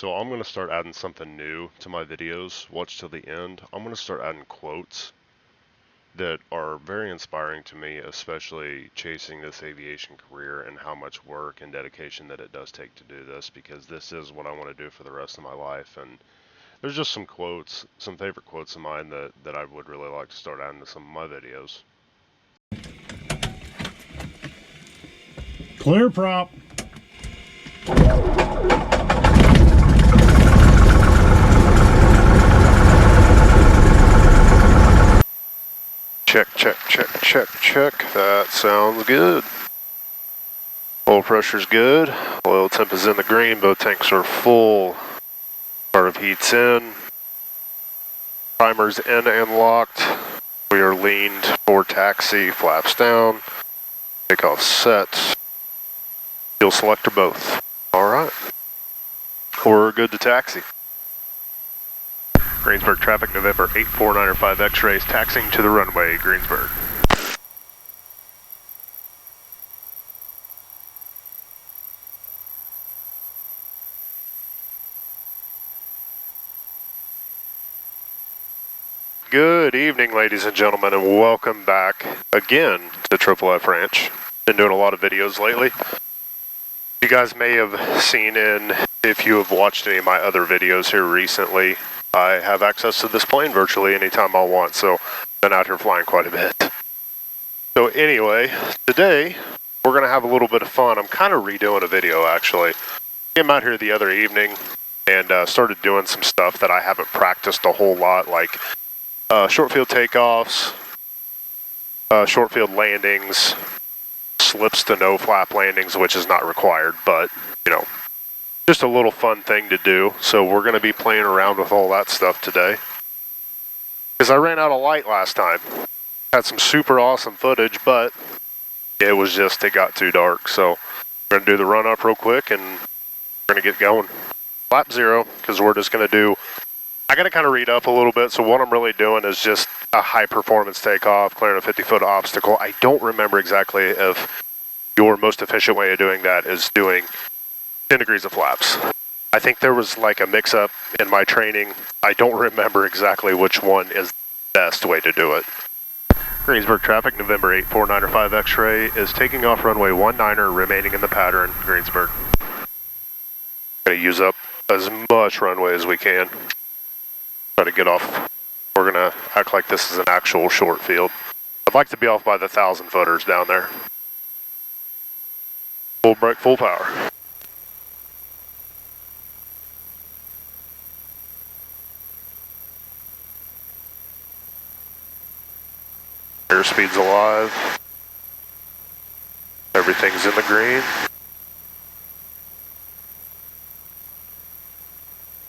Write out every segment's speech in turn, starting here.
So I'm going to start adding something new to my videos. Watch till the end. I'm going to start adding quotes that are very inspiring to me, especially chasing this aviation career and how much work and dedication that it does take to do this, because this is what I want to do for the rest of my life. And there's just some quotes, some favorite quotes of mine that I would really like to start adding to some of my videos. Clear prop. Check, check, check, check, check. That sounds good. Oil pressure's good. Oil temp is in the green. Both tanks are full. Part of heat's in. Primer's in and locked. We are leaned for taxi. Flaps down. Takeoff set. Fuel selector both. Alright. We're good to taxi. Greensburg traffic, November 8495 X-rays, taxiing to the runway, Greensburg. Good evening, ladies and gentlemen, and welcome back again to Triple F Ranch. Been doing a lot of videos lately. You guys may have seen if you have watched any of my other videos here recently, I have access to this plane virtually anytime I want, so I've been out here flying quite a bit. So anyway, today we're going to have a little bit of fun. I'm kind of redoing a video actually. I came out here the other evening and started doing some stuff that I haven't practiced a whole lot, like short field takeoffs, short field landings, slips to no flap landings, which is not required, but you know, just a little fun thing to do. So we're going to be playing around with all that stuff today. Because I ran out of light last time. Had some super awesome footage, but it got too dark. So we're going to do the run up real quick and we're going to get going. Flap 0, because we're just going to do, I got to kind of read up a little bit. So what I'm really doing is just a high performance takeoff, clearing a 50-foot obstacle. I don't remember exactly if your most efficient way of doing that is doing 10 degrees of flaps. I think there was like a mix-up in my training. I don't remember exactly which one is the best way to do it. Greensburg traffic, November 8495 X-ray is taking off runway 19er, remaining in the pattern, Greensburg. Gonna use up as much runway as we can. Try to get off. We're gonna act like this is an actual short field. I'd like to be off by the 1,000-footers down there. Full brake, full power. Airspeed's alive. Everything's in the green.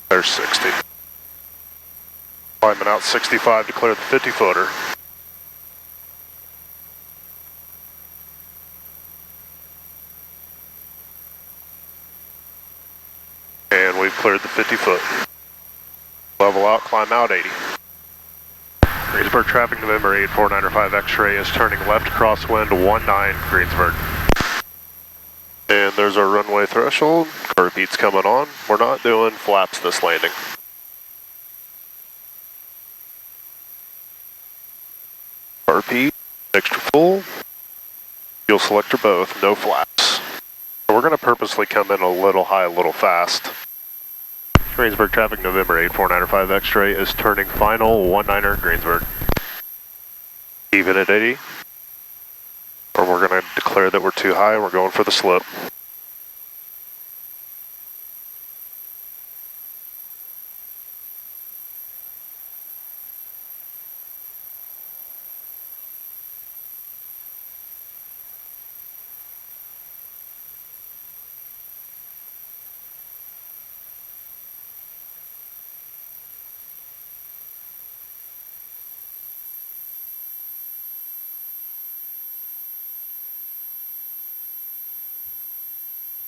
There's 60. Climbing out 65 to clear the 50-footer. And we've cleared the 50-foot. Level out, climb out 80. Greensburg traffic, November 8495 X-ray is turning left crosswind 19 Greensburg. And there's our runway threshold. Curve heat's coming on. We're not doing flaps this landing. Curve heat, extra full. Fuel selector both, no flaps. So we're going to purposely come in a little high, a little fast. Greensburg traffic, November 8495 X-ray is turning final 19er Greensburg. Even at 80. Or we're going to declare that we're too high and we're going for the slip.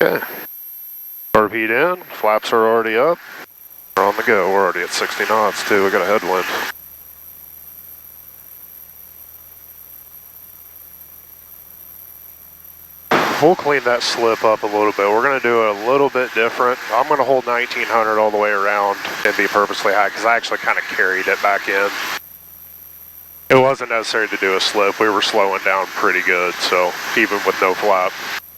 Okay. Curve heat in, flaps are already up. We're on the go, we're already at 60 knots too, we got a headwind. we'll clean that slip up a little bit. We're going to do it a little bit different. I'm going to hold 1900 all the way around and be purposely high because I actually kind of carried it back in. It wasn't necessary to do a slip. We were slowing down pretty good, so even with no flap.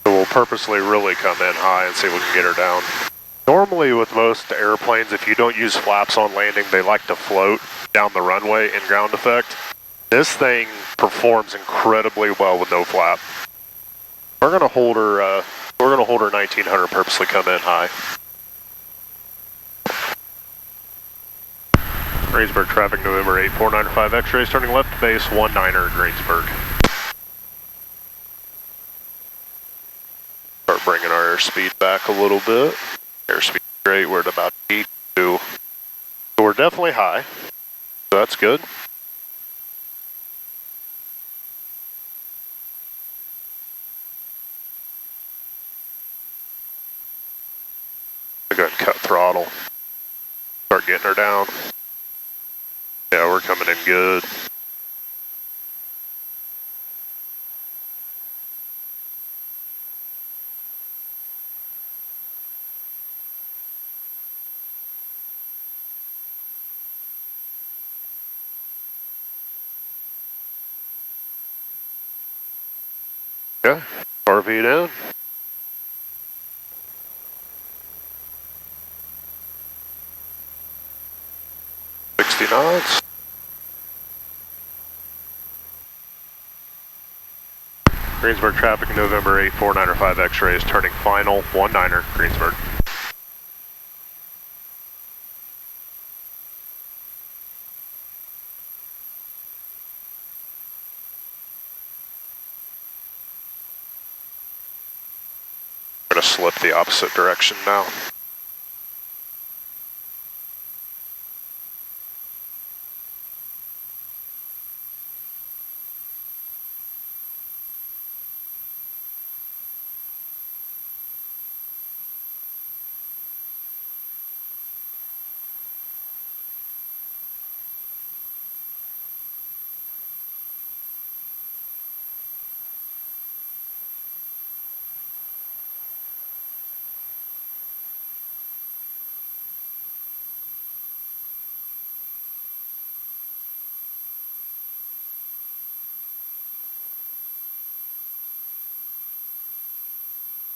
So we'll purposely really come in high and see if we can get her down. Normally with most airplanes, if you don't use flaps on landing, they like to float down the runway in ground effect. This thing performs incredibly well with no flap. We're gonna hold her 1900, purposely come in high. Greensburg traffic, November 8495 X-rays, turning left to base 19er Greensburg. Start bringing our airspeed back a little bit. Airspeed great, we're at about 82. So we're definitely high, so that's good. I'll go ahead and cut throttle. Start getting her down. Yeah, we're coming in good. Okay, RV down. Knots. Greensburg traffic, November 8495 X-rays, turning final 19er Greensburg. We're going to slip the opposite direction now.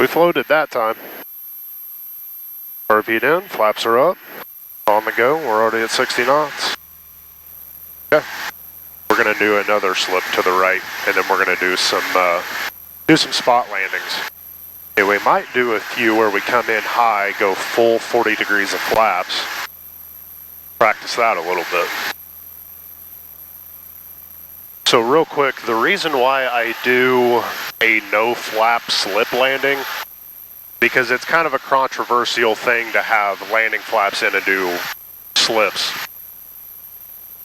We floated that time. RV in, flaps are up, on the go, we're already at 60 knots. Okay, we're gonna do another slip to the right, and then we're gonna do some spot landings. Okay, we might do a few where we come in high, go full 40 degrees of flaps. Practice that a little bit. So real quick, the reason why I do a no flap slip landing, because it's kind of a controversial thing to have landing flaps in and do slips.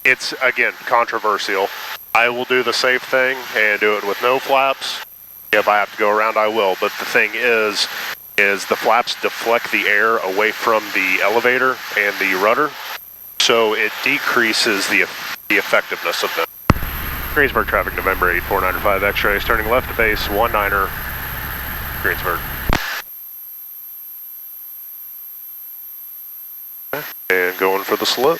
It's, again, controversial. I will do the safe thing and do it with no flaps. If I have to go around, I will. But the thing is the flaps deflect the air away from the elevator and the rudder, so it decreases the effectiveness of them. Greensburg traffic, November 8495 X-rays, turning left to base 19er Greensburg. And going for the slip.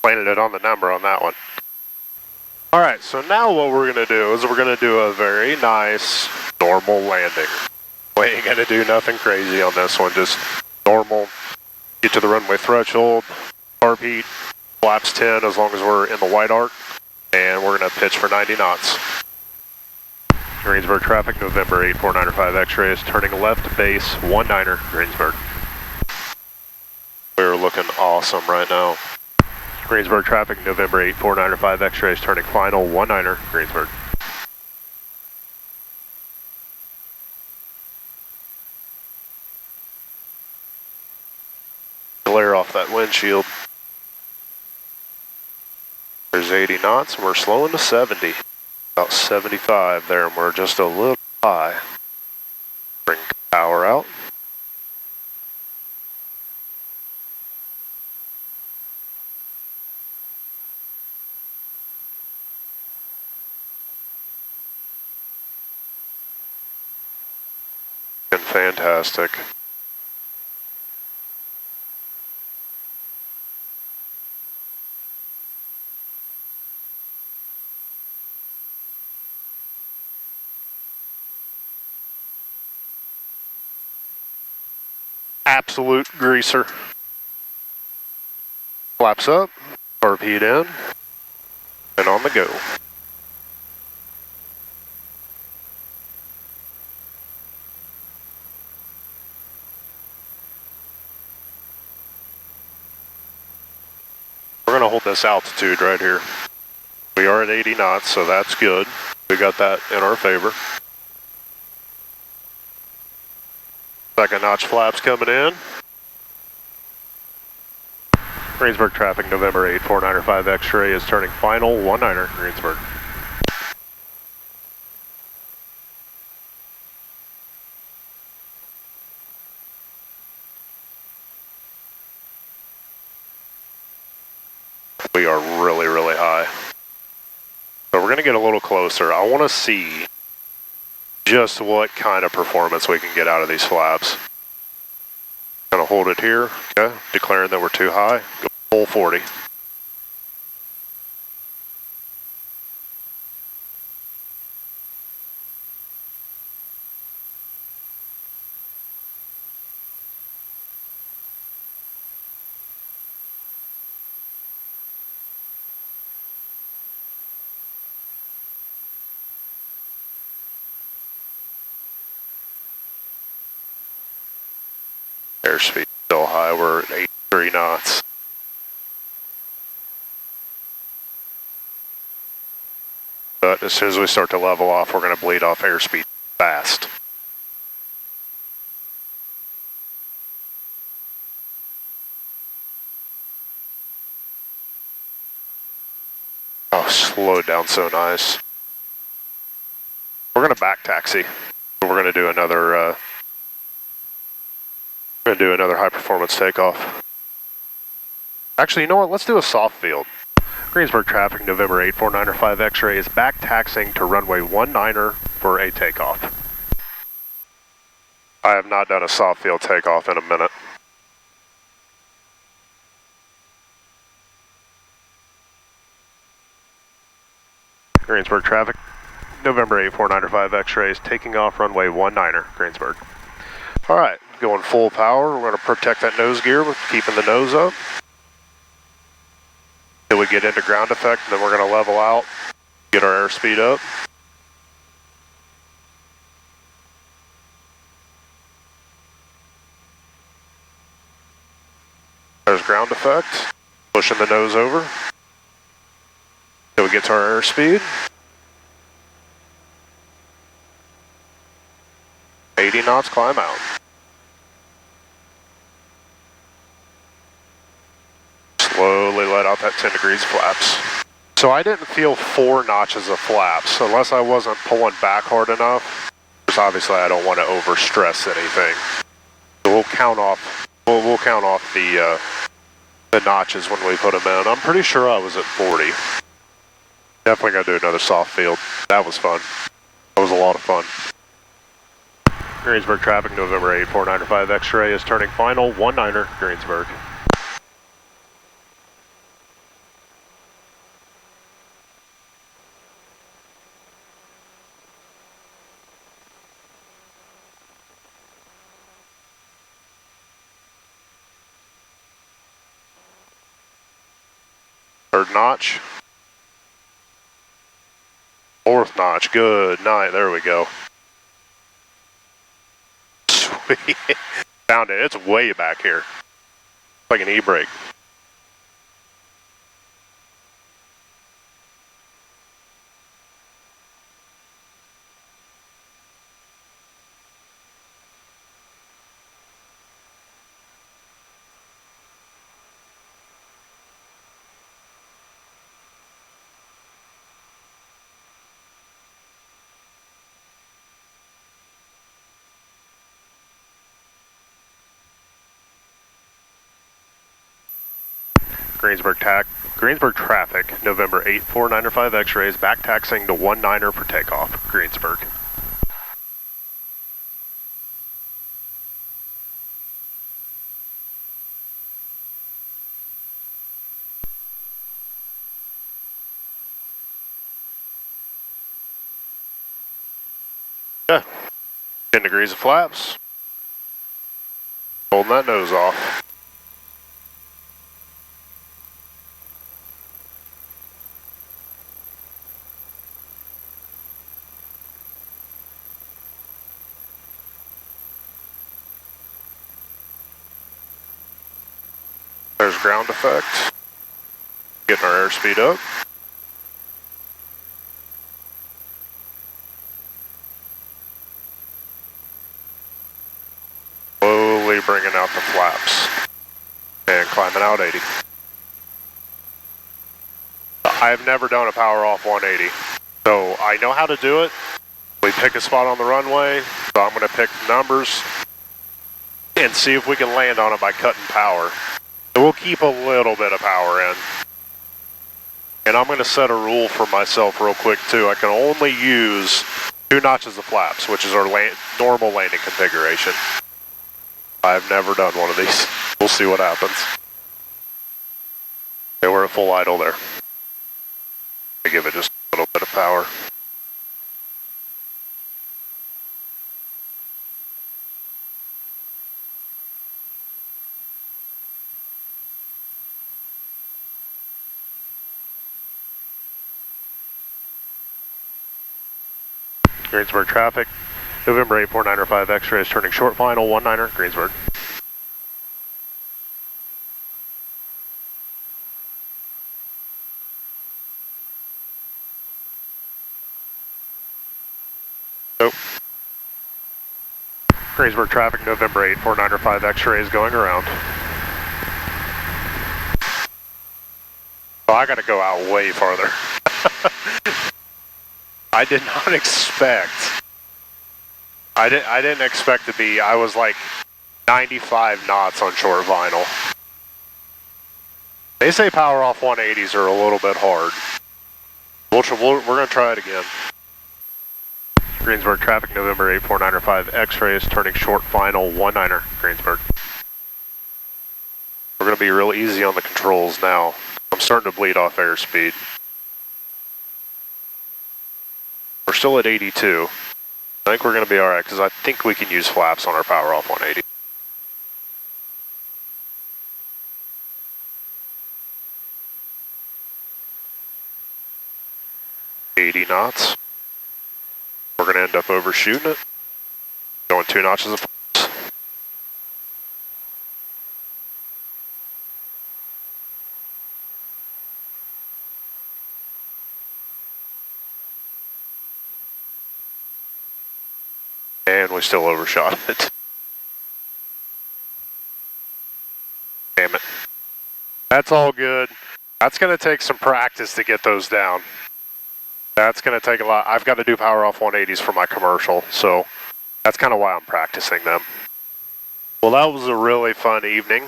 Landed it on the number on that one. Alright, so now what we're going to do is we're going to do a very nice normal landing. We ain't going to do nothing crazy on this one, just normal. Get to the runway threshold, carb heat, flaps 10 as long as we're in the white arc, and we're going to pitch for 90 knots. Greensburg traffic, November 8495 X-rays, turning left base 19er Greensburg. We're looking awesome right now. Greensburg traffic, November 8495 X-rays, turning final 19er Greensburg. glare off that windshield. There's 80 knots, and we're slowing to 70. About 75 there, and we're just a little high. Bring power out. And fantastic. Absolute greaser. Flaps up, RP'd in, and on the go. We're going to hold this altitude right here. We are at 80 knots, so that's good. We got that in our favor. Second notch flaps coming in. Greensburg traffic, November 8, 4905 X-ray is turning final, 19er, Greensburg. We are really, really high. So we're going to get a little closer. I want to see just what kind of performance we can get out of these flaps. Gonna hold it here, okay, declaring that we're too high, go full 40. Airspeed still high, we're at 83 knots. But as soon as we start to level off, we're gonna bleed off airspeed fast. Oh, slowed down so nice. We're gonna back taxi. We're gonna do another high performance takeoff. Actually, you know what? Let's do a soft field. Greensburg traffic, November 8, 4905 X-ray is back taxiing to runway 19er for a takeoff. I have not done a soft field takeoff in a minute. Greensburg traffic, November 8, 4905 X-ray is taking off runway 19er, Greensburg. All right, going full power. We're going to protect that nose gear with keeping the nose up. Till we get into ground effect, and then we're going to level out, get our airspeed up. There's ground effect, pushing the nose over. Till we get to our airspeed. 80 knots, climb out. Slowly let out that 10 degrees flaps. So I didn't feel 4 notches of flaps, unless I wasn't pulling back hard enough. Because obviously I don't want to overstress anything. So we'll count off. We'll count off the notches when we put them in. I'm pretty sure I was at 40. Definitely gonna do another soft field. That was fun. That was a lot of fun. Greensburg traffic, November 8, 4905 X-ray is turning final, 19er, Greensburg. Third notch. Fourth notch, good night, there we go. Sweet, found it, it's way back here. Like an e-brake. Greensburg traffic, November 84905 X-rays, back taxiing to 19er for takeoff, Greensburg. Yeah, 10 degrees of flaps, holding that nose off. There's ground effect, getting our airspeed up. Slowly bringing out the flaps and climbing out 80. I've never done a power off 180, so I know how to do it. We pick a spot on the runway, so I'm going to pick numbers and see if we can land on it by cutting power. And we'll keep a little bit of power in. And I'm going to set a rule for myself real quick too. I can only use 2 notches of flaps, which is our normal landing configuration. I've never done one of these. We'll see what happens. Okay, we're at full idle there. I give it just a little bit of power. Greensburg traffic, November 84905 X-rays, turning short final, 19er, Greensburg. Nope. Greensburg traffic, November 84905 X-rays going around. Oh, I gotta go out way farther. I did not expect. I didn't expect to be. I was like 95 knots on short vinyl. They say power off 180s are a little bit hard. We're gonna try it again. Greensburg traffic, November 84905 X-rays, turning short final, 19er, Greensburg. We're gonna be real easy on the controls now. I'm starting to bleed off airspeed. We're still at 82. I think we're going to be alright because I think we can use flaps on our power off 180. $80 knots. We're going to end up overshooting it. Going 2 notches of flaps. And we still overshot it. Damn it. That's all good. That's going to take some practice to get those down. That's going to take a lot. I've got to do power off 180s for my commercial, so that's kind of why I'm practicing them. Well, that was a really fun evening.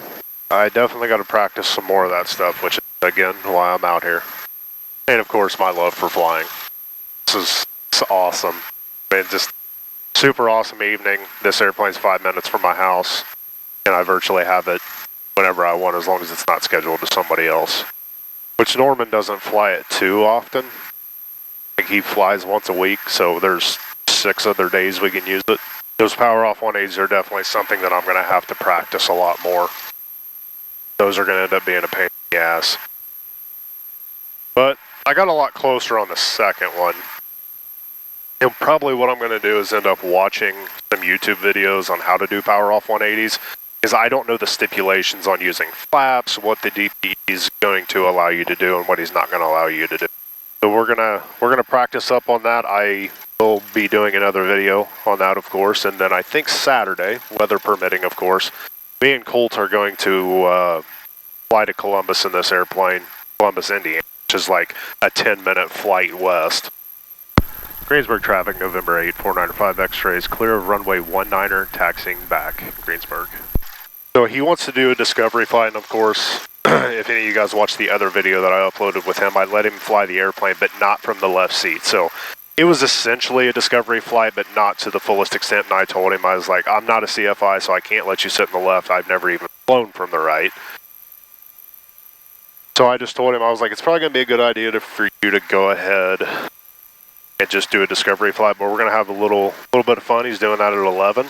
I definitely got to practice some more of that stuff, which is, again, why I'm out here. And, of course, my love for flying. This is awesome. I mean, just super awesome evening. This airplane's 5 minutes from my house, and I virtually have it whenever I want, as long as it's not scheduled to somebody else. Which Norman doesn't fly it too often. I think he flies once a week, so there's 6 other days we can use it. Those power off 180s are definitely something that I'm going to have to practice a lot more. Those are going to end up being a pain in the ass. But I got a lot closer on the second one. And probably what I'm going to do is end up watching some YouTube videos on how to do power off 180s, because I don't know the stipulations on using flaps, what the DP is going to allow you to do, and what he's not going to allow you to do. So we're gonna practice up on that. I will be doing another video on that, of course, and then I think Saturday, weather permitting, of course, me and Colt are going to fly to Columbus in this airplane, Columbus, Indiana, which is like a 10-minute flight west. Greensburg traffic, November 8, 495 X-rays, clear of runway 19er, taxiing back, Greensburg. So he wants to do a discovery flight, and of course, if any of you guys watched the other video that I uploaded with him, I let him fly the airplane, but not from the left seat. So it was essentially a discovery flight, but not to the fullest extent. And I told him, I was like, I'm not a CFI, so I can't let you sit in the left. I've never even flown from the right. So I just told him, I was like, it's probably going to be a good idea for you to go ahead and just do a discovery flight, but we're going to have a little bit of fun. He's doing that at 11.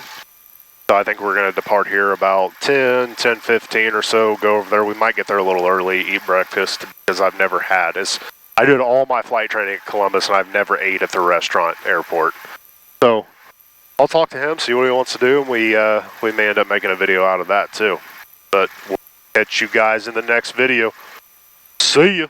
So I think we're going to depart here about 10:15 or so, go over there. We might get there a little early, eat breakfast, because I've never had. I did all my flight training at Columbus, and I've never ate at the restaurant airport. So I'll talk to him, see what he wants to do, and we may end up making a video out of that too. But we'll catch you guys in the next video. See ya.